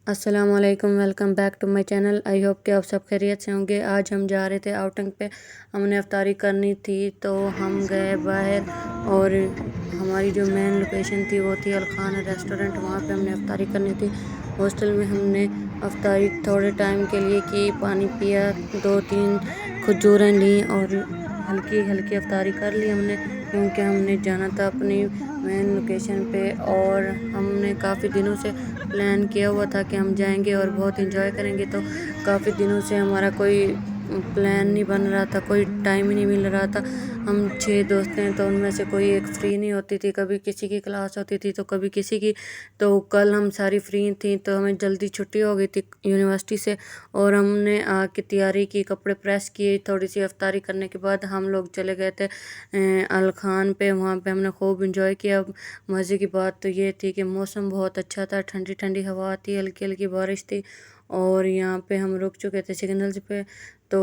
अस्सलाम वालेकुम, welcome back to my channel. I hope कि आप सब खैरियत से होंगे। आज हम जा रहे थे आउटिंग पे, हमने अफ्तारी करनी थी तो हम गए बाहर। और हमारी जो मेन लोकेशन थी वो थी अलखान रेस्टोरेंट, वहाँ पे हमने अफ्तारी करनी थी। हॉस्टल में हमने अफ्तारी थोड़े टाइम के लिए की, पानी पिया, 2-3 खजूरें ली और हल्की हल्की अफ्तारी कर ली हमने, क्योंकि हमने जाना था अपनी मेन लोकेशन पे। और हमने काफ़ी दिनों से प्लान किया हुआ था कि हम जाएंगे और बहुत इंजॉय करेंगे, तो काफ़ी दिनों से हमारा कोई प्लान नहीं बन रहा था, कोई टाइम ही नहीं मिल रहा था। हम 6 दोस्त हैं तो उनमें से कोई एक फ्री नहीं होती थी, कभी किसी की क्लास होती थी तो कभी किसी की। तो कल हम सारी फ्री थी तो हमें जल्दी छुट्टी हो गई थी यूनिवर्सिटी से, और हमने आग की तैयारी की, कपड़े प्रेस किए। थोड़ी सी अफ्तारी करने के बाद हम लोग चले गए थे अलखान पे। वहाँ पे हमने खूब इंजॉय किया। मज़े की बात तो ये थी कि मौसम बहुत अच्छा था, ठंडी ठंडी हवा थी, हल्की हल्की बारिश थी। और यहाँ पे हम रुक चुके थे सिग्नल्स पे, तो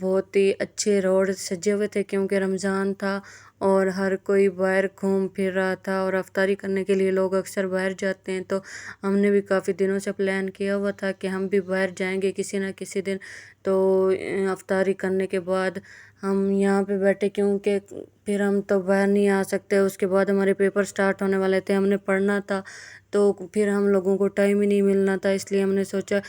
बहुत ही अच्छे रोड सजे हुए थे क्योंकि रमज़ान था और हर कोई बाहर घूम फिर रहा था। और अफ्तारी करने के लिए लोग अक्सर बाहर जाते हैं, तो हमने भी काफ़ी दिनों से प्लान किया हुआ था कि हम भी बाहर जाएंगे किसी ना किसी दिन। तो अफ्तारी करने के बाद हम यहाँ पे बैठे, क्योंकि फिर हम तो बाहर नहीं आ सकते। उसके बाद हमारे पेपर स्टार्ट होने वाले थे, हमने पढ़ना था, तो फिर हम लोगों को टाइम ही नहीं मिलना था। इसलिए हमने सोचा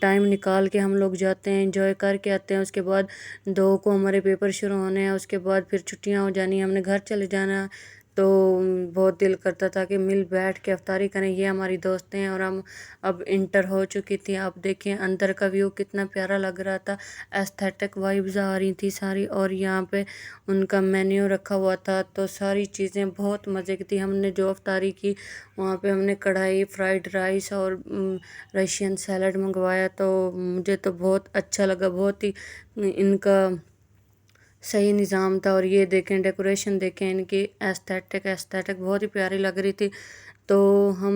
टाइम निकाल के हम लोग जाते हैं, एंजॉय करके आते हैं। उसके बाद 2 को हमारे पेपर शुरू होने हैं, उसके बाद फिर छुट्टियां हो जानी, हमने घर चले जाना है। तो बहुत दिल करता था कि मिल बैठ के अफ्तारी करें। ये हमारी दोस्तें हैं और हम अब इंटर हो चुकी थी। आप देखें अंदर का व्यू कितना प्यारा लग रहा था, एस्थेटिक वाइब्स आ रही थी सारी। और यहाँ पे उनका मेन्यू रखा हुआ था, तो सारी चीज़ें बहुत मज़े की थी। हमने जो अफ्तारी की वहाँ पे हमने कढ़ाई, फ्राइड राइस और रशियन सैलड मंगवाया, तो मुझे तो बहुत अच्छा लगा। बहुत ही इनका सही निज़ाम था। और ये देखें, डेकोरेशन देखें इनकी, एस्थेटिक बहुत ही प्यारी लग रही थी। तो हम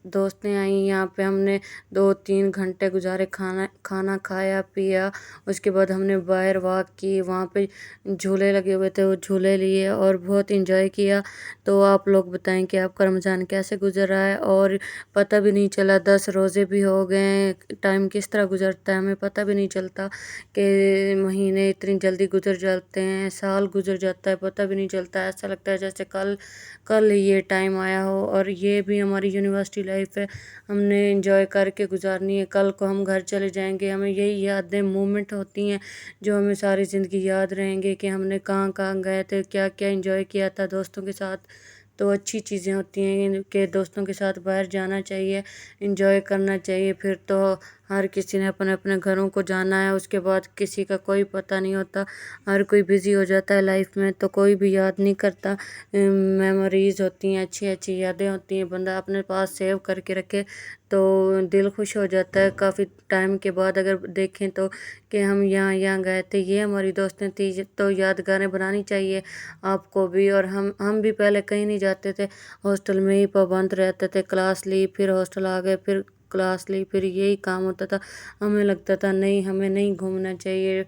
दोस्तें आई यहाँ पे, हमने 2-3 घंटे गुजारे, खाना खाना खाया पिया। उसके बाद हमने बाहर वॉक की, वहाँ पे झूले लगे हुए थे, वो झूले लिए और बहुत इंजॉय किया। तो आप लोग बताएं कि आपका रमज़ान कैसे गुजर रहा है। और पता भी नहीं चला, 10 रोज़े भी हो गए, टाइम किस तरह गुजरता है हमें पता भी नहीं चलता कि महीने इतनी जल्दी गुजर जाते हैं, साल गुजर जाता है, पता भी नहीं चलता। ऐसा लगता है जैसे कल कल ये टाइम आया हो। और ये भी हमारी यूनिवर्सिटी लाइफ है, हमने एंजॉय करके गुजारनी है। कल को हम घर चले जाएंगे, हमें यही यादें मोमेंट होती हैं जो हमें सारी ज़िंदगी याद रहेंगे कि हमने कहाँ कहाँ गए थे, क्या क्या एंजॉय किया था दोस्तों के साथ। तो अच्छी चीज़ें होती हैं कि दोस्तों के साथ बाहर जाना चाहिए, एंजॉय करना चाहिए। फिर तो हर किसी ने अपने अपने घरों को जाना है, उसके बाद किसी का कोई पता नहीं होता, हर कोई बिज़ी हो जाता है लाइफ में, तो कोई भी याद नहीं करता। मेमोरीज़ होती हैं, अच्छी अच्छी यादें होती हैं, बंदा अपने पास सेव करके रखे तो दिल खुश हो जाता है। काफ़ी टाइम के बाद अगर देखें तो कि हम यहाँ यहाँ गए थे, ये हमारी दोस्तें थी, तो यादगारें बनानी चाहिए आपको भी। और हम भी पहले कहीं नहीं जाते थे, हॉस्टल में ही पाबंद रहते थे। क्लास ली, फिर हॉस्टल आ गए, फिर क्लास ली, फिर यही काम होता था। हमें लगता था नहीं, हमें नहीं घूमना चाहिए।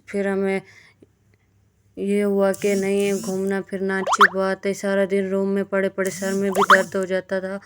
फिर हमें ये हुआ कि नहीं, घूमना फिरना अच्छी बात है। सारा दिन रूम में पड़े पड़े सर में भी दर्द हो जाता था,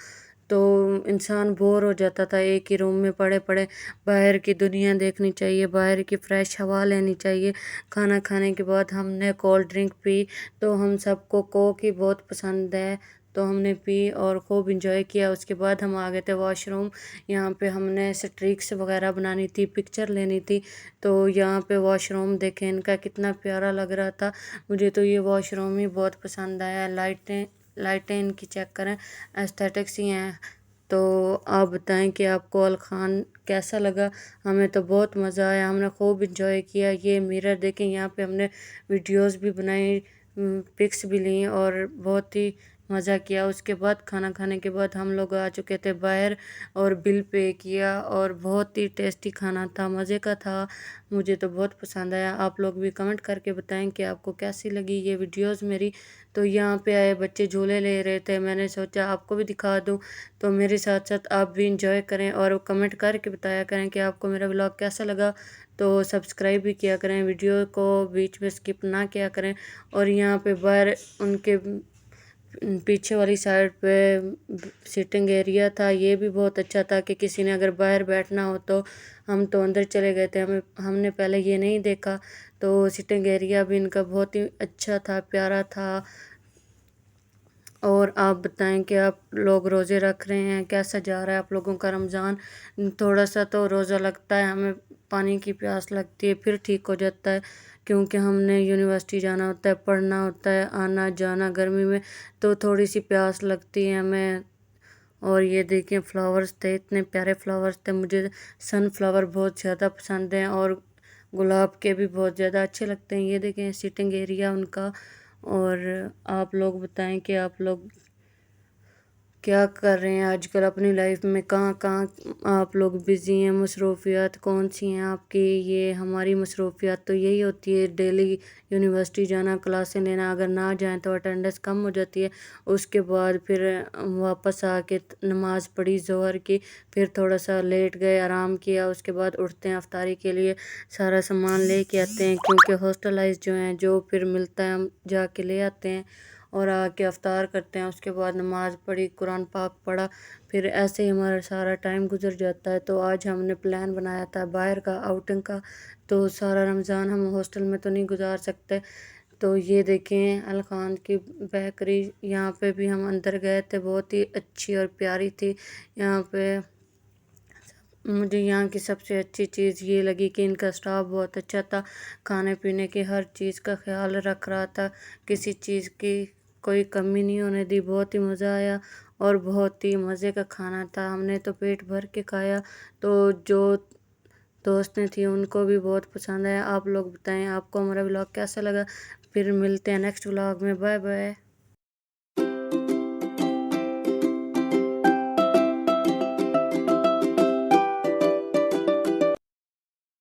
तो इंसान बोर हो जाता था एक ही रूम में पड़े पड़े। बाहर की दुनिया देखनी चाहिए, बाहर की फ्रेश हवा लेनी चाहिए। खाना खाने के बाद हमने कोल्ड ड्रिंक पी, तो हम सबको कोक ही बहुत पसंद है, तो हमने पी और खूब इंजॉय किया। उसके बाद हम आ गए थे वॉशरूम। यहाँ पे हमने स्ट्रिक्स वगैरह बनानी थी, पिक्चर लेनी थी। तो यहाँ पे वॉशरूम देखें इनका कितना प्यारा लग रहा था। मुझे तो ये वॉशरूम ही बहुत पसंद आया। लाइटें लाइटें इनकी चेक करें, एस्थेटिक्स ही हैं। तो आप बताएं कि आपको अलखान कैसा लगा। हमें तो बहुत मज़ा आया, हमने खूब इंजॉय किया। ये मिरर देखें, यहाँ पे हमने वीडियोस भी बनाई, पिक्स भी ली और बहुत ही मज़ा किया। उसके बाद खाना खाने के बाद हम लोग आ चुके थे बाहर और बिल पे किया, और बहुत ही टेस्टी खाना था, मज़े का था। मुझे तो बहुत पसंद आया। आप लोग भी कमेंट करके बताएं कि आपको कैसी लगी ये वीडियोस मेरी। तो यहाँ पे आए बच्चे झूले ले रहे थे, मैंने सोचा आपको भी दिखा दूँ, तो मेरे साथ साथ आप भी इंजॉय करें और कमेंट करके बताया करें कि आपको मेरा व्लॉग कैसा लगा। तो सब्सक्राइब भी किया करें, वीडियो को बीच में स्किप ना किया करें। और यहाँ पे बाहर उनके پیچھے والی سائڈ پہ سٹنگ ایریا تھا، یہ بھی بہت اچھا تھا کہ کسی نے اگر باہر بیٹھنا ہو تو ہم تو اندر چلے گئے تھے، ہم نے پہلے یہ نہیں دیکھا، تو سٹنگ ایریا بھی ان کا بہت ہی اچھا تھا، پیارا تھا۔ اور آپ بتائیں کہ آپ لوگ روزے رکھ رہے ہیں، کیسا جا رہا ہے آپ لوگوں کا رمضان؟ تھوڑا سا تو روزہ لگتا ہے، ہمیں پانی کی پیاس لگتی ہے، پھر ٹھیک ہو جاتا ہے، کیونکہ ہم نے یونیورسٹی جانا ہوتا ہے، پڑھنا ہوتا ہے، آنا جانا گرمی میں، تو تھوڑی سی پیاس لگتی ہے ہمیں۔ اور یہ دیکھیں فلاورز تھے، اتنے پیارے فلاورز تھے، مجھے سن فلاور بہت زیادہ پسند ہیں، اور گلاب کے بھی بہت زیادہ اچھے لگتے ہیں۔ یہ دیکھیں سٹنگ ایریا ان کا۔ اور آپ لوگ بتائیں کہ آپ لوگ کیا کر رہے ہیں آج کل اپنی لائف میں، کہاں کہاں آپ لوگ بزی ہیں، مصروفیات کون سی ہیں آپ کی؟ یہ ہماری مصروفیات تو یہی ہوتی ہے، ڈیلی یونیورسٹی جانا، کلاسیں لینا، اگر نہ جائیں تو اٹینڈنس کم ہو جاتی ہے، اس کے بعد پھر واپس آ کے نماز پڑھی ظہر کی، پھر تھوڑا سا لیٹ گئے، آرام کیا، اس کے بعد اٹھتے ہیں افطاری کے لیے، سارا سامان لے کے آتے ہیں، کیونکہ ہاسٹلائز جو ہیں جو پھر ملتا ہے ہم جا کے لے آتے ہیں، اور آ کے افطار کرتے ہیں، اس کے بعد نماز پڑھی، قرآن پاک پڑھا، پھر ایسے ہی ہمارا سارا ٹائم گزر جاتا ہے۔ تو آج ہم نے پلان بنایا تھا باہر کا، آؤٹنگ کا، تو سارا رمضان ہم ہاسٹل میں تو نہیں گزار سکتے، تو یہ دیکھیں الخان کی بیکری، یہاں پہ بھی ہم اندر گئے تھے، بہت ہی اچھی اور پیاری تھی یہاں پہ۔ مجھے یہاں کی سب سے اچھی چیز یہ لگی کہ ان کا اسٹاف بہت اچھا تھا، کھانے پینے کی ہر چیز کا خیال رکھ رہا تھا، کسی چیز کی کوئی کمی نہیں ہونے دی، بہت ہی مزہ آیا، اور بہت ہی مزے کا کھانا تھا، ہم نے تو پیٹ بھر کے کھایا، تو جو دوستیں تھیں ان کو بھی بہت پسند آیا۔ آپ لوگ بتائیں آپ کو ہمارا ولاگ کیسا لگا؟ پھر ملتے ہیں نیکسٹ ولاگ میں، بائے بائے۔